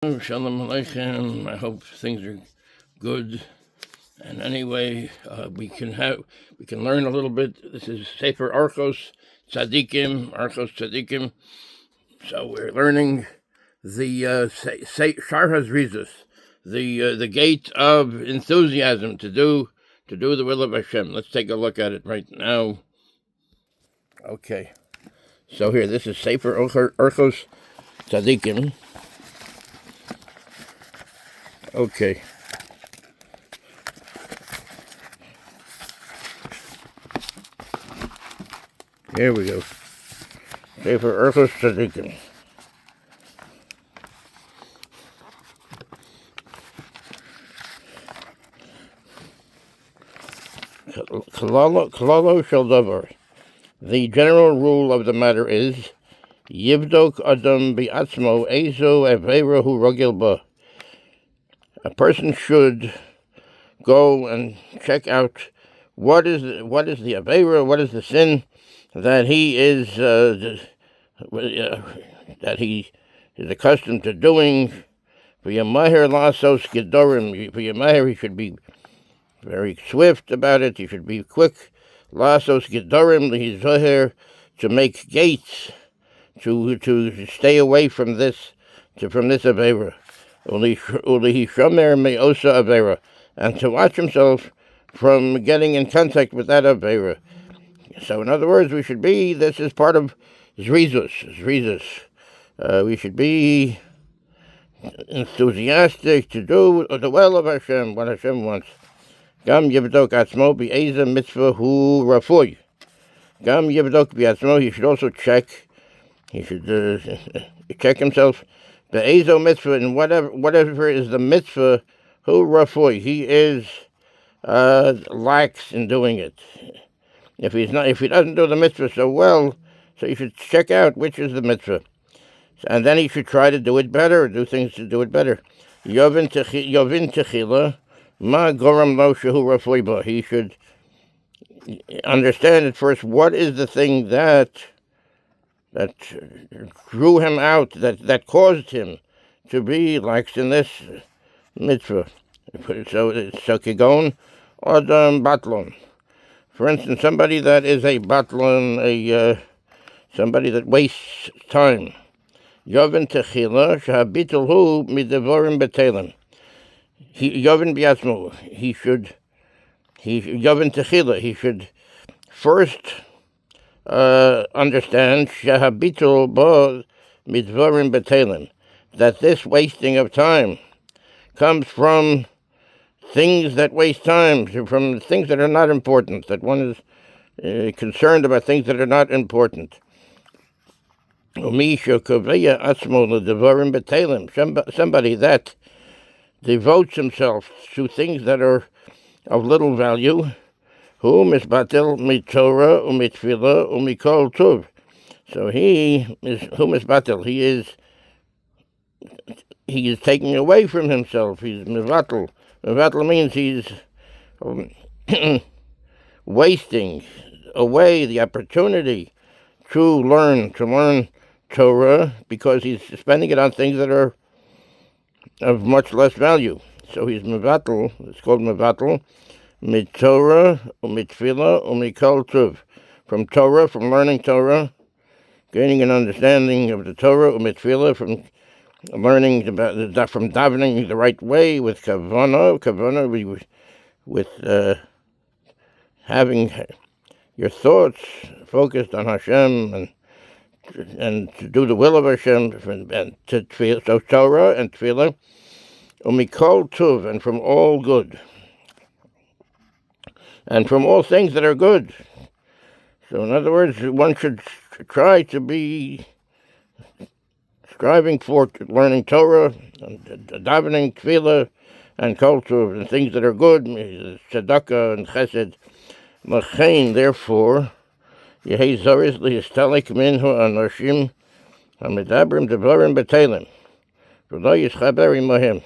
Shalom Aleichem. I hope things are good. And anyway, we can learn a little bit. This is Sefer Orchos, Tzaddikim, Orchos Tzaddikim. So we're learning the Shaar HaZarizus, the gate of enthusiasm to do the will of Hashem. Let's take a look at it right now. Okay. So here, this is Sefer Orchos Tzaddikim. Okay. Here we go. Sefer Orchos Tzaddikim. Klalo shel davar. The general rule of the matter is Yivdok Adam bi'atzmo ezo aveira hu rogel ba. A person should go and check out what is the aveira, what is the sin that he is accustomed to doing. V'yamahir lasos gedorim. V'yamahir, he should be very swift about it. He should be quick. Lasos gedorim lihizoher, to make gates, to stay away from this aveira. And to watch himself from getting in contact with that aveira. So in other words, this is part of Rightious. We should be enthusiastic to do the will of Hashem, what Hashem wants. Gam yivdok atzmo bi'eza mitzvah hu rafoy. Gam yivdok bi'atzmo, he should also check. He should check himself. The Ezo mitzvah, and whatever is the mitzvah, who rafoy, he is lax in doing it. If he doesn't do the mitzvah so well, so you should check out which is the mitzvah, and then he should try to do it better, or do things to do it better. Yovin techila ma goram lo shehu rafoy ba. He should understand at first what is the thing that drew him out, that caused him to be lax in this mitzvah. So kigon adam batlon. For instance, somebody that is a batlon, somebody that wastes time. Yovin techila shahabitul hu midevorim betelim. Yovin biatzmo. He should yovin techila. He should first understand shahabitul ba midvarim betelim, that this wasting of time comes from things that waste time, from things that are not important, that one is concerned about things that are not important. Somebody that devotes himself to things that are of little value, Hu misbatel mitorah umitfila umikol tuv. So he is hu misbatel. He is taking away from himself. He's mivatel. Mivatel means he's wasting away the opportunity to learn Torah, because he's spending it on things that are of much less value. So he's mivatel. It's called mivatel. Mitorah, umitfila, umikol tuv. From Torah, from learning Torah, gaining an understanding of the Torah, umitfila, from learning from davening the right way with kavana, with having your thoughts focused on Hashem and to do the will of Hashem, and to tefillah, so Torah and tefillah, umikol tuv, and from all good. And from all things that are good. So in other words, one should try to be striving for learning Torah, and davening, tefillah, and culture, and things that are good, tzedakah and chesed. L'chein, therefore, HaZarizus lihistelik minhu anoshim hamidabrim devarim betelim v'lo yischaber imohem.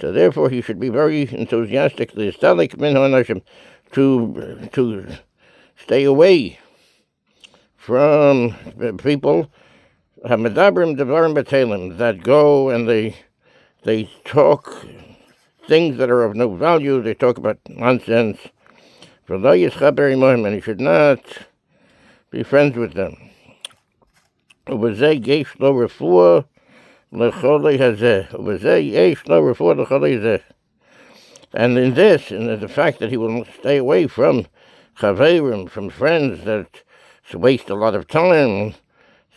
So therefore, he should be very enthusiastic lihistelik minhu anoshim, to stay away from people hamidabrim devarim betelim, that go and they They talk things that are of no value. They talk about nonsense. And he should not be friends with them. And in this, and the fact that he will stay away from chaverim, from friends that waste a lot of time,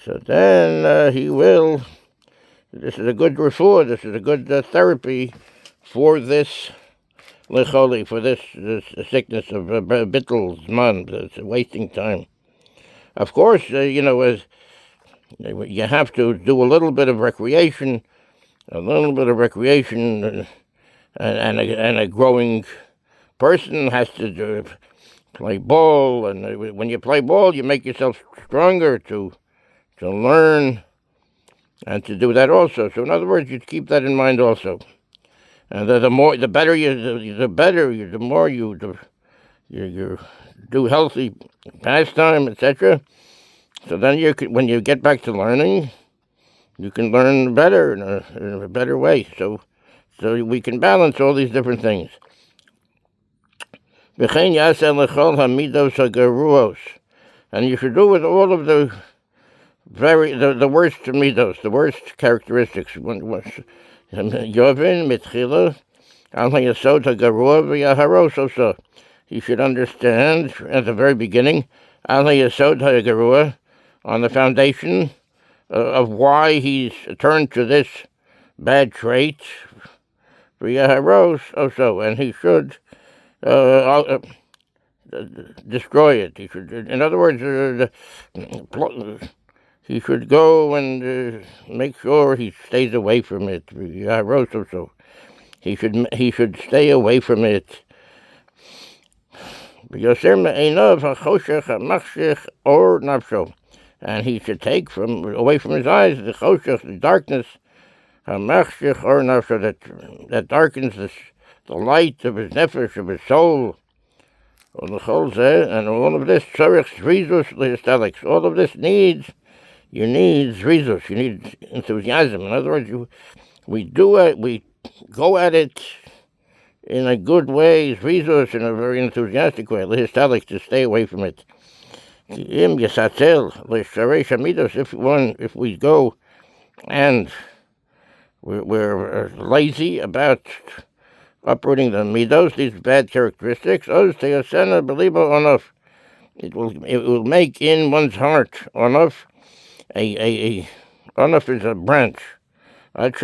so then he will. This is a good refuah. This is a good therapy for this lecholi, for this sickness of bittul zman. It's wasting time. Of course, as you have to do a little bit of recreation, and a growing person has to play ball, and when you play ball, you make yourself stronger to learn and to do that also. So in other words, you keep that in mind also. And the more you do healthy pastime, etc. So then when you get back to learning, you can learn better in a better way. So we can balance all these different things. And you should do with all of the worst midos, the worst characteristics. He should understand at the very beginning on the foundation of why he's turned to this bad trait, and he should destroy it. He should, in other words, he should go and make sure he stays away from it. He should stay away from it. And he should take away from his eyes the choshech, the darkness, that darkens the light of his nefesh, of his soul. And all of this, all of this you need zrizus, you need enthusiasm. In other words, we go at it in a good way, zrizus, in a very enthusiastic way, to stay away from it. If we go and we're lazy about uprooting the midos, these bad characteristics, it will make in one's heart onof. Onof is a branch. It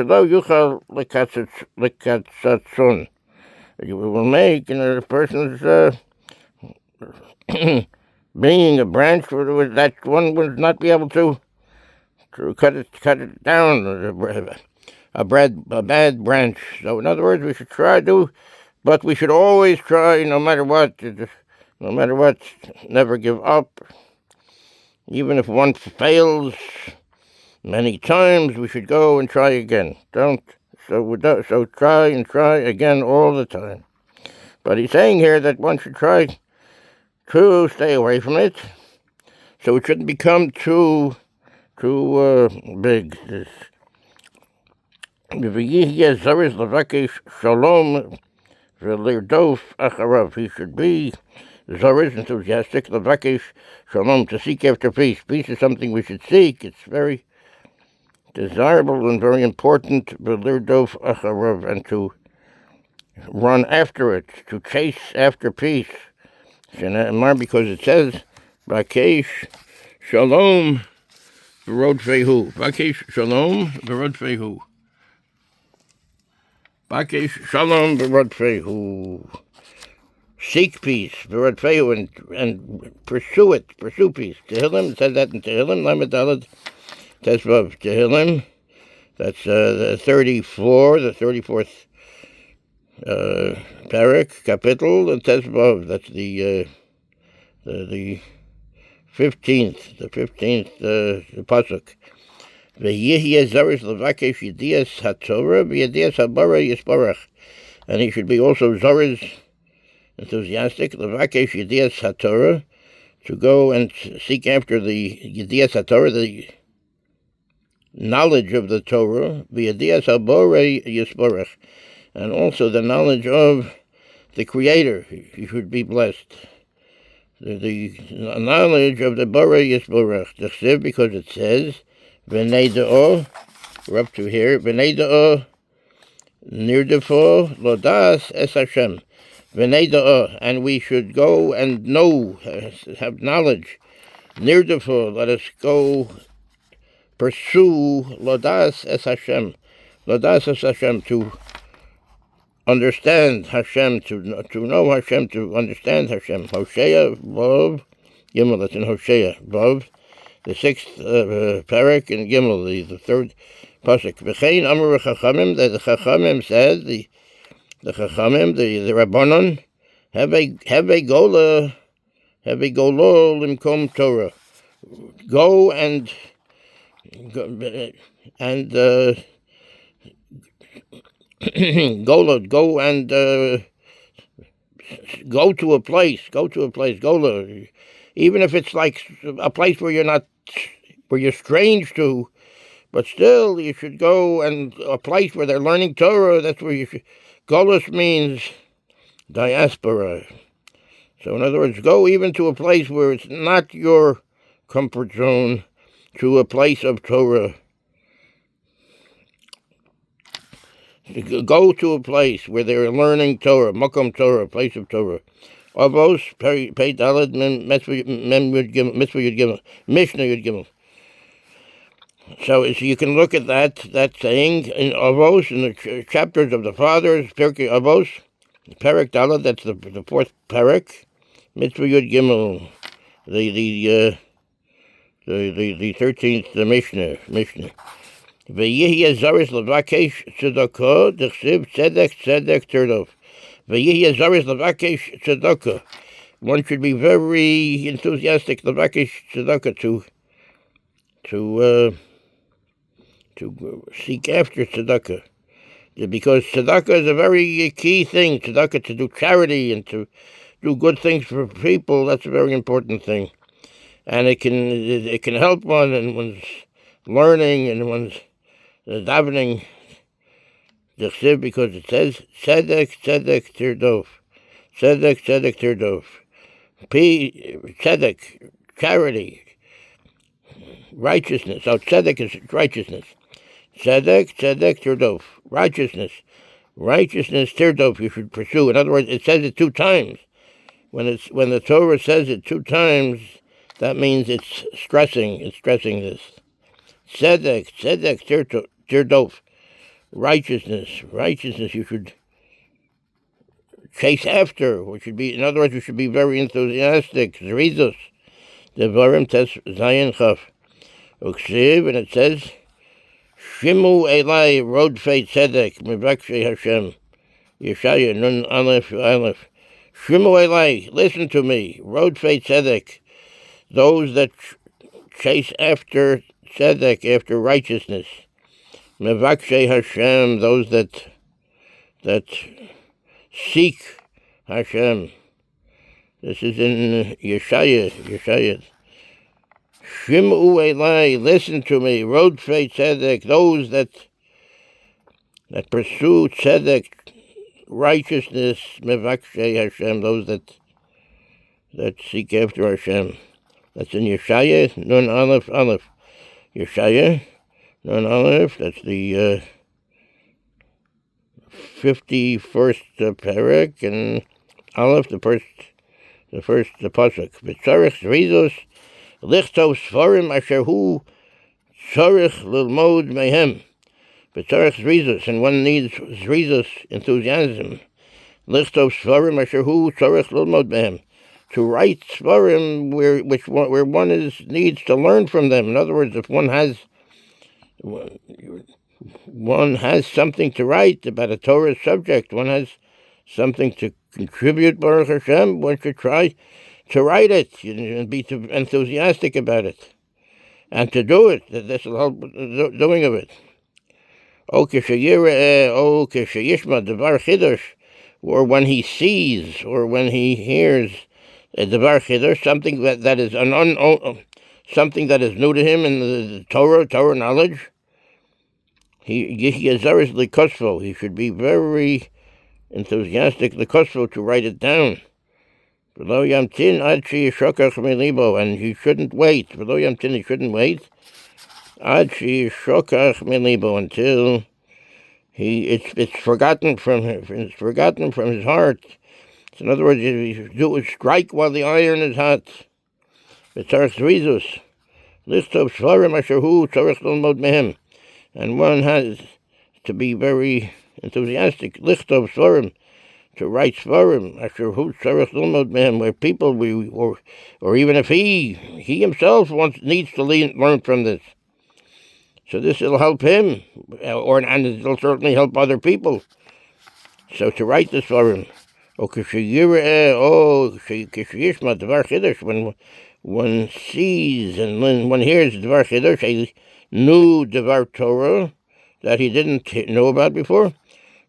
will make in a person's being a branch that one would not be able to cut it down, a bad branch. So in other words, we should but we should always try, no matter what, never give up. Even if one fails many times, we should go and try again. So try and try again all the time. But he's saying here that one should try to stay away from it, so it shouldn't become too big. He should be Zariz, enthusiastic, levakesh shalom, to seek after peace. Peace is something we should seek. It's very desirable and very important, and to run after it, to chase after peace. Because it says, Bakesh shalom v'rodfehu. Bakesh shalom v'rodfehu. Bakesh shalom v'rodfehu. Seek peace, v'rodfehu, and pursue it, pursue peace. Tehillim, it says that in Tehillim, Lamed Daled Tesvav Tehillim. That's the 34th parak, kapitel, and Tesvav. That's the 15th pasuk. V'yihye zariz levakesh yedias haTorah v'yedias habara yisparach, and he should be also zariz, enthusiastic, levakesh yedias haTorah, to go and seek after the yedias haTorah, knowledge of the Torah, v'yadias haborei yisborech, and also the knowledge of the Creator. You should be blessed. The knowledge of the Borei Yisborech, the Chsiv, because it says, V'nei da'o, we're up to here, V'nei da'o, nirdefo, lodas es Hashem, V'nei da'o, and we should go and know, have knowledge, nirdefo, let us go pursue, lodas es Hashem, to understand Hashem, to know Hashem, to understand Hashem. Hosea, Vav, Gimel, that's in Hosea, Vav, the 6th parak, and Gimel, the 3rd pasuk. V'chein Amar Chachamim, that the Chachamim said, the Chachamim, the Rabbanon, have a golo limkom Torah. Go and go and go to a place, even if it's like a place where you're strange to, but still you should go, and a place where they're learning Torah, that's where you should. Golus means diaspora. So in other words, go even to a place where it's not your comfort zone, to a place of Torah. Go to a place where they're learning Torah, Makom Torah, place of Torah. Avos, Pei Daled, Mitzvah Yud Gimel, Mishnah Yud Gimel. So you can look at that saying in Avos, in the chapters of the fathers, Pirkei Avos, Perek Daled, that's the 4th Perek, Mitzvah Yud Gimel, the 13th Mishnah. V'yihi HaZarizus levakesh tzedakah, d'chsiv tzedek terdov. V'yihi HaZarizus levakesh tzedakah. One should be very enthusiastic levakesh tzedakah, to seek after tzedakah, because tzedakah is a very key thing. Tzedakah, to do charity and to do good things for people, that's a very important thing, and it can help one in one's learning and one's davening, the Chsiv, because it says tzedek tirdov, tzedek tirdov, tzedek, charity, righteousness. So tzedek is righteousness. Tzedek tirdov, righteousness tirdov. You should pursue. In other words, it says it 2 times. When the Torah says it 2 times, that means it's stressing this. Tzedek tirdov, righteousness. You should chase after. Which should be, in other words, you should be very enthusiastic. HaZarizus, Devarim Tes Zayin Chaf, Uksiv, and it says, Shimu Elai Rodfei Tzedek Mivakshei Hashem, Yeshaya Nun Aleph. Shimu Elai, listen to me. Rodfei Tzedek, those that chase after tzedek, after righteousness. Mevakshei Hashem, those that seek Hashem. This is in Yeshaya. Shim'u Elai, listen to me. Rodfei tzedek, those that pursue tzedek, righteousness. Mevakshei Hashem, those that seek after Hashem. That's in Yeshaya, Nun Aleph. Yeshaya, Nun Aleph, that's the 51st parak, and Aleph, the first pasuk. V'tzarich HaZarizus lichtov sfarim asher hu tzarich lilmod mehem. V'tzarich HaZarizus, and one needs HaZarizus enthusiasm. Lichtov sfarim asher hu tzarich lilmod mehem. To write Svarim where one needs to learn from them. In other words, if one has something to write about a Torah subject, one has something to contribute, Baruch Hashem, one should try to write it and be enthusiastic about it, and to do it. This will help doing of it. O keshayishma devar chidush, or when he sees, or when he hears devar chidush, something that is something that is new to him in the Torah knowledge. HaZarizus lekosvo. He should be very enthusiastic lekosvo to write it down. V'lo yamtin ad sheyishokach melibo, and he shouldn't wait. V'lo yamtin, he shouldn't wait ad sheyishokach melibo, until it's forgotten from him. It's forgotten from his heart. So in other words, if you strike while the iron is hot. HaZarizus lichtov shvarim asher hu tzarich lilmod mehem, and one has to be very enthusiastic. Lichtov shvarim, to write svarim asher hu tzarich lilmod mehem, where people or even if he himself needs to learn from this. So this will help him, and it'll certainly help other people. So to write the svarim, when one sees and when one hears Dvar Chidush, a new Dvar Torah that he didn't know about before,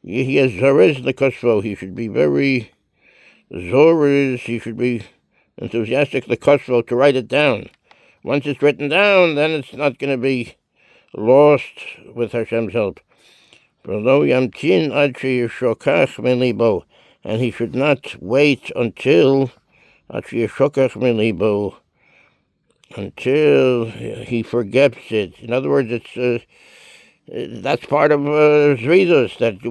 he has Zoriz lekosvo. He should be very Zoriz. He should be enthusiastic lekosvo to write it down. Once it's written down, then it's not going to be lost with Hashem's help. And he should not wait until he forgets it. In other words, that's part of HaZarizus, that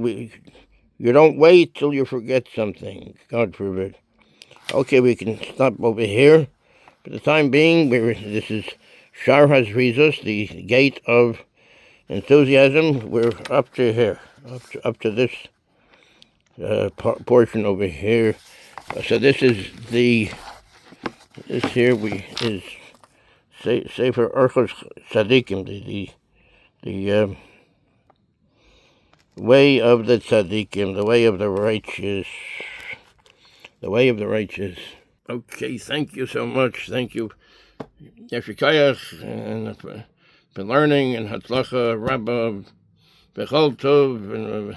you don't wait till you forget something. God forbid. Okay, we can stop over here. For the time being, this is Shaar HaZarizus, the gate of enthusiasm. We're up to here, up to this portion over here. So this is is Sefer Orchos Tzaddikim, the way of the Tzaddikim, the way of the righteous, the way of the righteous. Okay, thank you so much. Thank you, Yeshikayach, and for learning, and Hatzlacha Rabba, Bechol Tov, and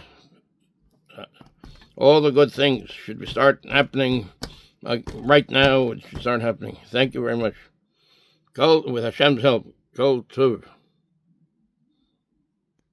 all the good things should start happening. Right now, it should start happening. Thank you very much. With Hashem's help, Kol Tov.